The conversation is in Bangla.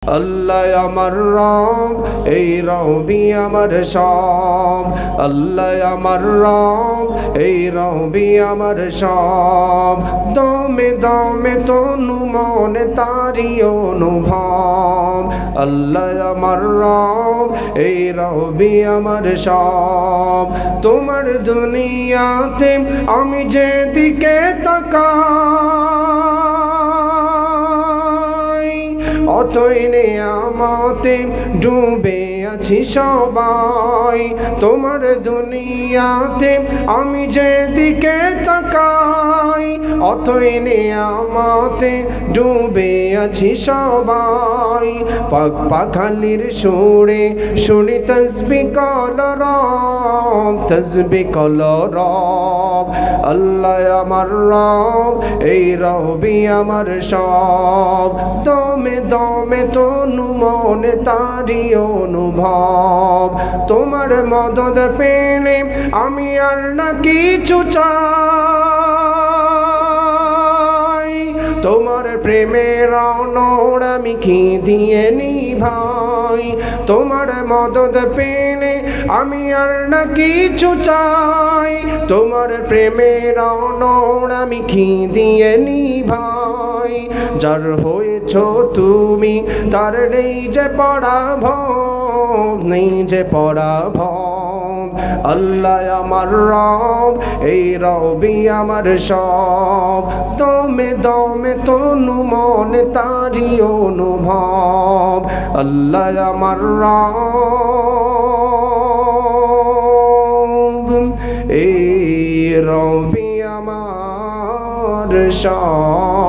আল্লাহ আমার রব, এই রবি আমার সব। আল্লাহ আমার রব, এই রবি আমার সব। দমে দমে তনু মনে তারি অনুভব। আল্লাহ আমার রব, এই রবি আমার সব। তোমার দুনিয়াতে আমি যেদিকে তাকাই, অতই নিয়ামতে ডুবে আছি সবাই। তোমার দুনিয়াতে আমি যেদিকে তাকাই, অতই নিয়ামতে ডুবে আছি সবাই। পাক পাখালির সুরে শুনি তসবিহ কলরব, তসবিহ কলরব। আল্লাহ আমার রব, এই রবি আমার সব। দমে দমে তনু মনে তারি অনুভব। তোমার মদদ পেলে আমি আর না কিছু চাই। তোমার প্রেমের অনড় আমি কি দিয়ে নিভাই। তোমার মদদ পেলে আমি আর না কিছু চাই। তোমার প্রেমের অনড় আমি কি দিয়ে নিভাই। যার হয়েছ তুমি তার নেই যে পরাভব, নেই যে পরাভব। আল্লাহ আমার রব, এই রবি আমার সব। দমে দমে তনু মনে তারি অনুভব। আল্লাহ আমার রব, এই রবি আমার সব।